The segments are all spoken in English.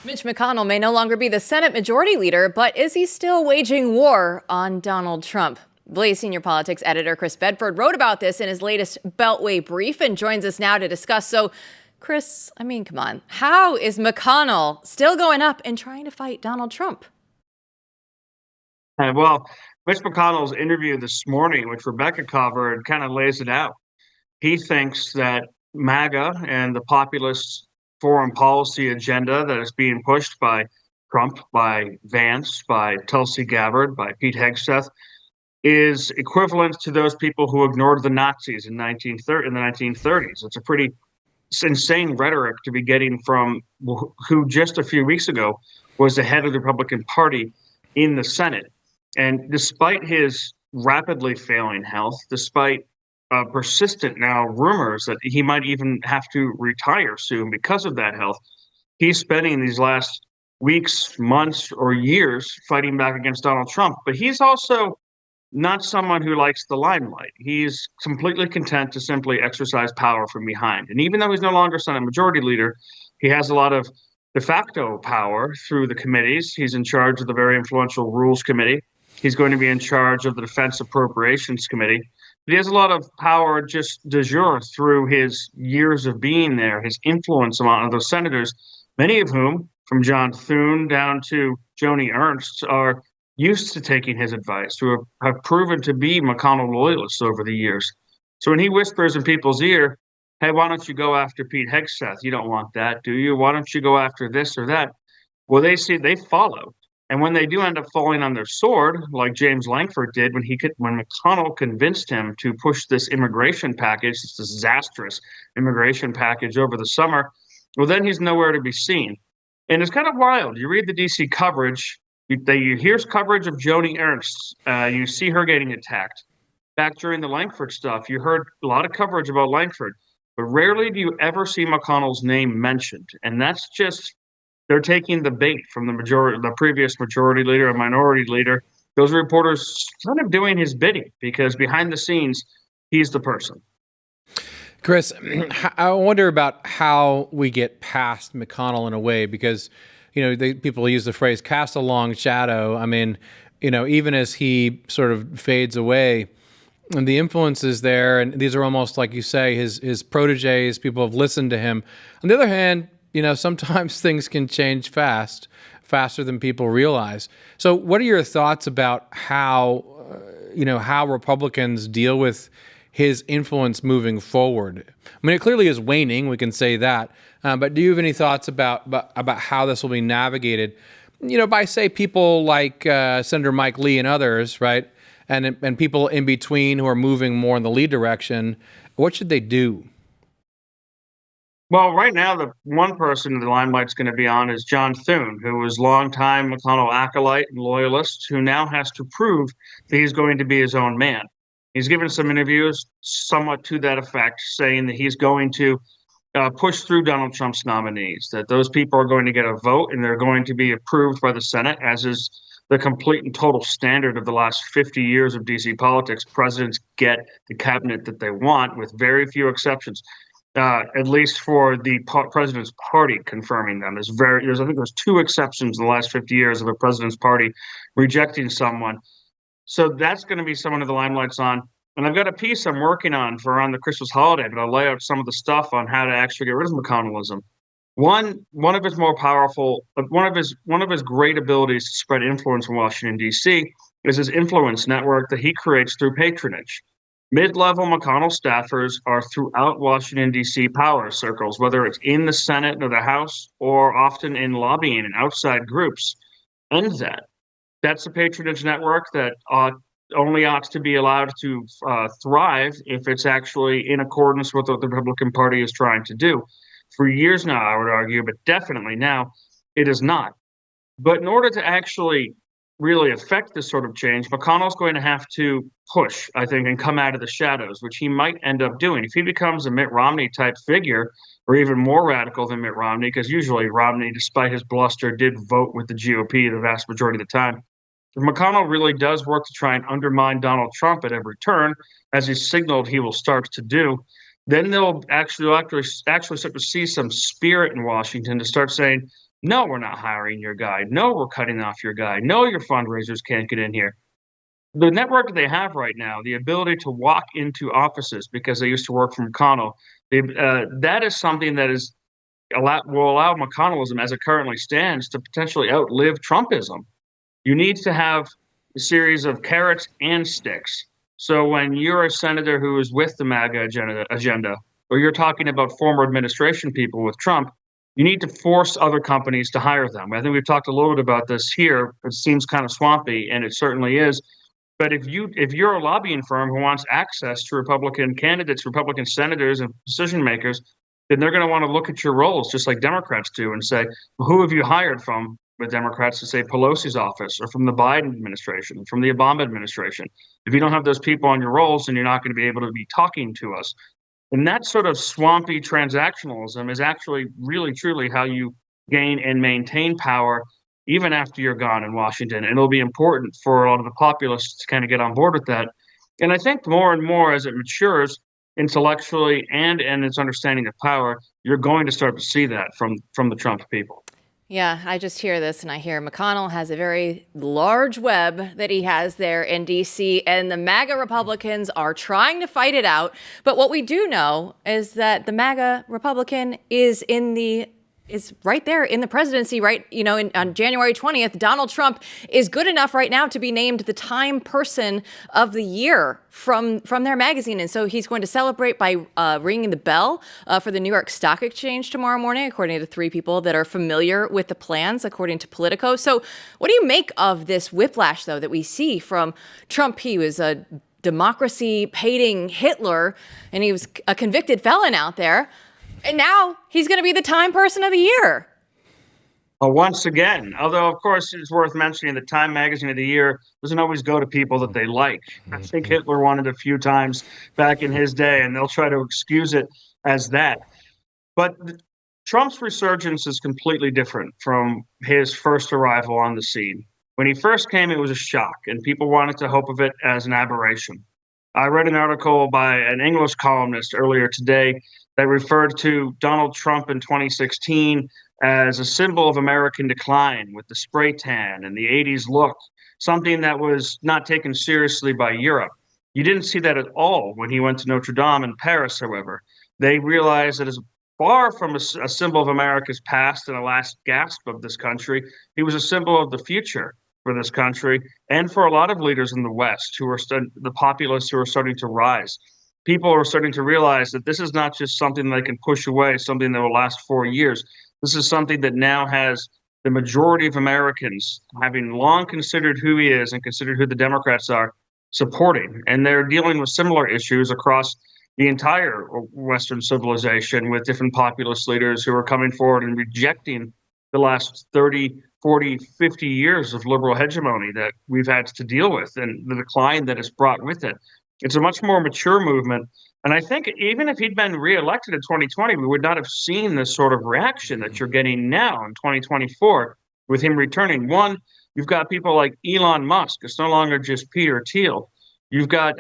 Mitch McConnell may no longer be the Senate Majority Leader, but is he still waging war on Donald Trump? Blaze senior politics editor Chris Bedford wrote about this in his latest Beltway brief and joins us now to discuss. So, Chris, I mean, come on. How is McConnell still going up and trying to fight Donald Trump? Well, Mitch McConnell's interview this morning, which Rebecca covered, kind of lays it out. He thinks that MAGA and the populist foreign policy agenda that is being pushed by Trump, by Vance, by Tulsi Gabbard, by Pete Hegseth, is equivalent to those people who ignored the Nazis in the 1930s. It's a pretty insane rhetoric to be getting from who just a few weeks ago was the head of the Republican Party in the Senate. And despite his rapidly failing health, despite persistent now rumors that he might even have to retire soon because of that health, he's spending these last weeks, months, or years fighting back against Donald Trump. But he's also not someone who likes the limelight. He's completely content to simply exercise power from behind. And even though he's no longer Senate Majority Leader, he has a lot of de facto power through the committees. He's in charge of the very influential Rules Committee. He's going to be in charge of the Defense Appropriations Committee. But he has a lot of power just de jure through his years of being there, his influence among those senators, many of whom, from John Thune down to Joni Ernst, are used to taking his advice, who have proven to be McConnell loyalists over the years. So when he whispers in people's ear, hey, why don't you go after Pete Hegseth? You don't want that, do you? Why don't you go after this or that? Well, they follow. And when they do end up falling on their sword, like James Lankford did when McConnell convinced him to push this immigration package, this disastrous immigration package over the summer, well, then he's nowhere to be seen. And it's kind of wild. You read the D.C. coverage, you hear coverage of Joni Ernst. You see her getting attacked. Back during the Lankford stuff, you heard a lot of coverage about Lankford, but rarely do you ever see McConnell's name mentioned. And that's just, they're taking the bait from the previous majority leader and minority leader. Those reporters kind of doing his bidding because behind the scenes, he's the person. Chris, I wonder about how we get past McConnell in a way, because, people use the phrase cast a long shadow. I mean, even as he sort of fades away, and the influence is there, and these are almost, like you say, his proteges, people have listened to him. On the other hand, sometimes things can change faster than people realize. So what are your thoughts about how Republicans deal with his influence moving forward? I mean, it clearly is waning. We can say that. But do you have any thoughts about how this will be navigated, by, say, people like Senator Mike Lee and others, right? And people in between who are moving more in the lead direction. What should they do? Well, right now, the one person the limelight's going to be on is John Thune, who was longtime McConnell acolyte and loyalist, who now has to prove that he's going to be his own man. He's given some interviews somewhat to that effect, saying that he's going to push through Donald Trump's nominees, that those people are going to get a vote and they're going to be approved by the Senate, as is the complete and total standard of the last 50 years of D.C. politics. Presidents get the cabinet that they want, with very few exceptions. At least for the president's party confirming them. I think there's two exceptions in the last 50 years of a president's party rejecting someone. So that's going to be someone of the limelight's on. And I've got a piece I'm working on for around the Christmas holiday, but I'll lay out some of the stuff on how to actually get rid of McConnellism. One of his more powerful, one of his great abilities to spread influence in Washington, D.C. is his influence network that he creates through patronage. Mid-level McConnell staffers are throughout Washington, D.C. power circles, whether it's in the Senate or the House, or often in lobbying and outside groups. End that. That's a patronage network that only ought to be allowed to thrive if it's actually in accordance with what the Republican Party is trying to do. For years now, I would argue, but definitely now, it is not. But in order to actually really affect this sort of change, McConnell's going to have to push, I think, and come out of the shadows, which he might end up doing. If he becomes a Mitt Romney type figure, or even more radical than Mitt Romney, because usually Romney, despite his bluster, did vote with the GOP the vast majority of the time. If McConnell really does work to try and undermine Donald Trump at every turn, as he's signaled he will start to do, then they'll actually start to see some spirit in Washington to start saying, No, we're not hiring your guy. No, we're cutting off your guy. No, your fundraisers can't get in here. The network that they have right now, the ability to walk into offices because they used to work for McConnell, that is something that will allow McConnellism, as it currently stands, to potentially outlive Trumpism. You need to have a series of carrots and sticks. So when you're a senator who is with the MAGA agenda, or you're talking about former administration people with Trump, you need to force other companies to hire them. I think we've talked a little bit about this here. It seems kind of swampy, and it certainly is. But if you're a lobbying firm who wants access to Republican candidates, Republican senators, and decision makers, then they're going to want to look at your roles just like Democrats do and say, well, who have you hired from the Democrats to say Pelosi's office or from the Biden administration, from the Obama administration? If you don't have those people on your rolls, then you're not going to be able to be talking to us. And that sort of swampy transactionalism is actually really, truly how you gain and maintain power even after you're gone in Washington. And it'll be important for a lot of the populists to kind of get on board with that. And I think more and more as it matures intellectually and in its understanding of power, you're going to start to see that from the Trump people. Yeah, I just hear this and I hear McConnell has a very large web that he has there in D.C. and the MAGA Republicans are trying to fight it out. But what we do know is that the MAGA Republican is right there in the presidency, right? You know, on January 20th, Donald Trump is good enough right now to be named the Time Person of the Year from their magazine. And so he's going to celebrate by ringing the bell for the New York Stock Exchange tomorrow morning, according to 3 people that are familiar with the plans, according to Politico. So what do you make of this whiplash, though, that we see from Trump? He was a democracy-hating Hitler, and he was a convicted felon out there. And now he's going to be the Time Person of the Year. Once again, although, of course, it's worth mentioning that Time Magazine of the Year doesn't always go to people that they like. I think Hitler won it a few times back in his day, and they'll try to excuse it as that. But Trump's resurgence is completely different from his first arrival on the scene. When he first came, it was a shock, and people wanted to hope of it as an aberration. I read an article by an English columnist earlier today that referred to Donald Trump in 2016 as a symbol of American decline with the spray tan and the 80s look, something that was not taken seriously by Europe. You didn't see that at all when he went to Notre Dame in Paris, however. They realized that as far from a symbol of America's past and a last gasp of this country, he was a symbol of the future for this country and for a lot of leaders in the West who are the populists who are starting to rise. People are starting to realize that this is not just something they can push away, something that will last 4 years. This is something that now has the majority of Americans, having long considered who he is and considered who the Democrats are, supporting. And they're dealing with similar issues across the entire Western civilization with different populist leaders who are coming forward and rejecting the last 30, 40, 50 years of liberal hegemony that we've had to deal with and the decline that it's brought with it. It's a much more mature movement. And I think even if he'd been reelected in 2020, we would not have seen this sort of reaction that you're getting now in 2024 with him returning. One, you've got people like Elon Musk. It's no longer just Peter Thiel. You've got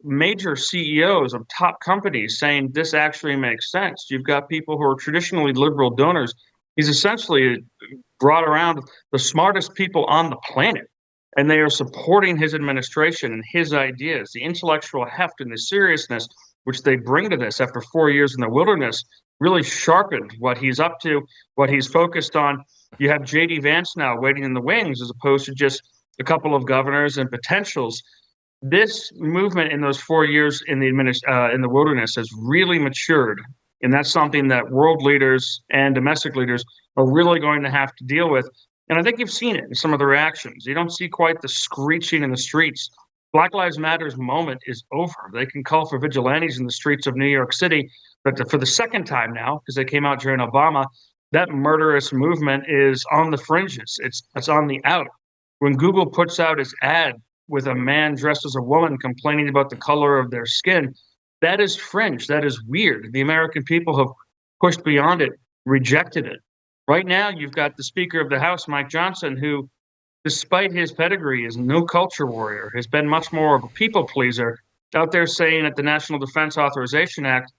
major CEOs of top companies saying this actually makes sense. You've got people who are traditionally liberal donors. He's essentially brought around the smartest people on the planet. And they are supporting his administration and his ideas, the intellectual heft and the seriousness which they bring to this after 4 years in the wilderness really sharpened what he's up to, what he's focused on. You have J.D. Vance now waiting in the wings as opposed to just a couple of governors and potentials. This movement in those 4 years in the wilderness has really matured. And that's something that world leaders and domestic leaders are really going to have to deal with. And I think you've seen it in some of the reactions. You don't see quite the screeching in the streets. Black Lives Matter's moment is over. They can call for vigilantes in the streets of New York City, but for the second time now, because they came out during Obama, that murderous movement is on the fringes. It's on the out. When Google puts out its ad with a man dressed as a woman complaining about the color of their skin, that is fringe. That is weird. The American people have pushed beyond it, rejected it. Right now, you've got the Speaker of the House, Mike Johnson, who, despite his pedigree, is no culture warrior, has been much more of a people pleaser, out there saying that the National Defense Authorization Act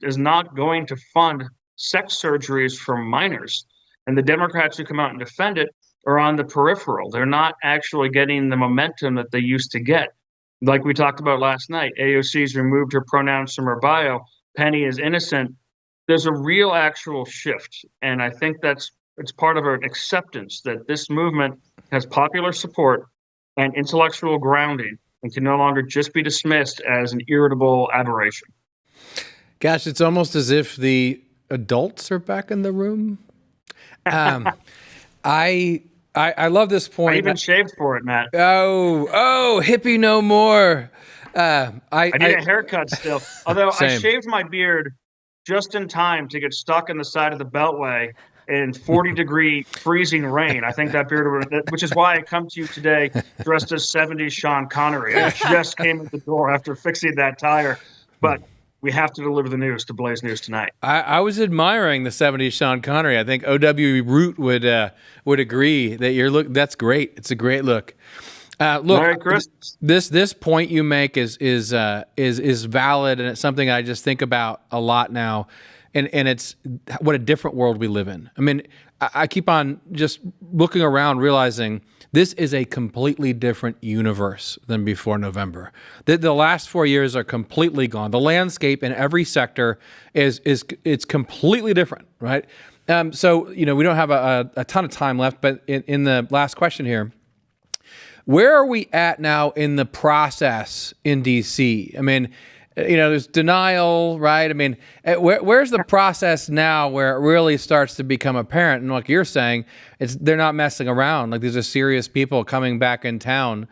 is not going to fund sex surgeries for minors. And the Democrats who come out and defend it are on the peripheral. They're not actually getting the momentum that they used to get. Like we talked about last night, AOC's removed her pronouns from her bio. Penny is innocent. There's a real actual shift. And I think it's part of an acceptance that this movement has popular support and intellectual grounding and can no longer just be dismissed as an irritable aberration. Gosh, it's almost as if the adults are back in the room. I love this point. I even shaved for it, Matt. Oh, hippie no more. I need a haircut still. Although Same. I shaved my beard just in time to get stuck in the side of the Beltway in 40-degree freezing rain. I think that beard, which is why I come to you today dressed as 70s Sean Connery. I just came in the door after fixing that tire, but we have to deliver the news to Blaze News tonight. I was admiring the 70s Sean Connery. I think O.W. Root would agree that that's great. It's a great look. Look, Merry Christmas. This point you make is valid, and it's something I just think about a lot now. And it's what a different world we live in. I mean, I keep on just looking around, realizing this is a completely different universe than before November. The last 4 years are completely gone. The landscape in every sector it's completely different, right? So we don't have a ton of time left, but in the last question here, where are we at now in the process in D.C.? I mean, there's denial, right? I mean, where's the process now where it really starts to become apparent? And like you're saying, they're not messing around. Like these are serious people coming back in town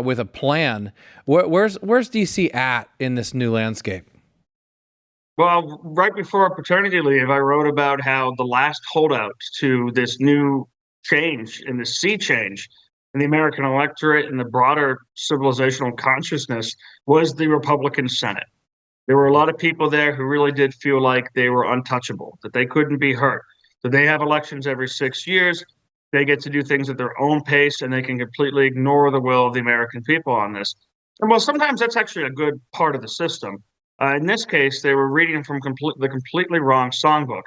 with a plan. Where's DC at in this new landscape? Well, right before paternity leave, I wrote about how the last holdout to this new change and the sea change in the American electorate and the broader civilizational consciousness was the Republican Senate. There were a lot of people there who really did feel like they were untouchable, that they couldn't be hurt, that they have elections every 6 years, they get to do things at their own pace, and they can completely ignore the will of the American people on this. And well, sometimes that's actually a good part of the system. In this case, they were reading from the completely wrong songbook.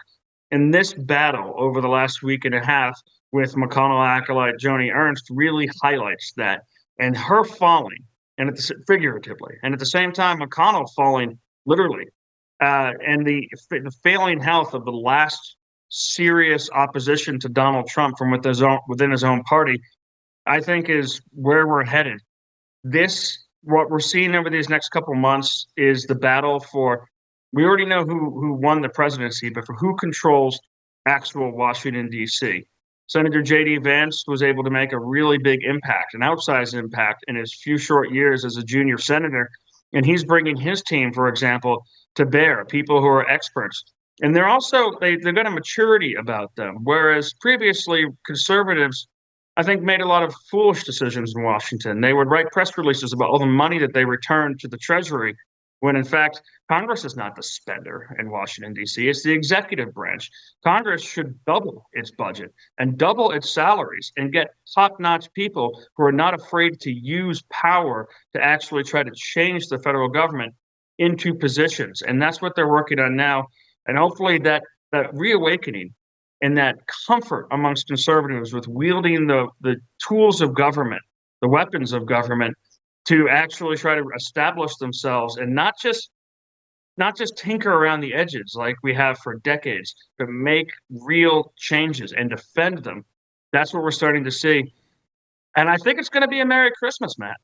And this battle over the last week and a half with McConnell acolyte Joni Ernst really highlights that. And her falling, and figuratively, and at the same time, McConnell falling literally, and the failing health of the last serious opposition to Donald Trump from within his own party, I think is where we're headed. What we're seeing over these next couple months is the battle for, we already know who won the presidency, but for who controls actual Washington, D.C. Senator J.D. Vance was able to make a really big impact, an outsized impact in his few short years as a junior senator. And he's bringing his team, for example, to bear, people who are experts. And they've got a maturity about them. Whereas previously conservatives, I think, made a lot of foolish decisions in Washington. They would write press releases about all the money that they returned to the Treasury, when in fact, Congress is not the spender in Washington, D.C. It's the executive branch. Congress should double its budget and double its salaries and get top-notch people who are not afraid to use power to actually try to change the federal government into positions. And that's what they're working on now. And hopefully that reawakening and that comfort amongst conservatives with wielding the tools of government, the weapons of government, to actually try to establish themselves and not just tinker around the edges like we have for decades, but make real changes and defend them. That's what we're starting to see. And I think it's going to be a Merry Christmas, Matt.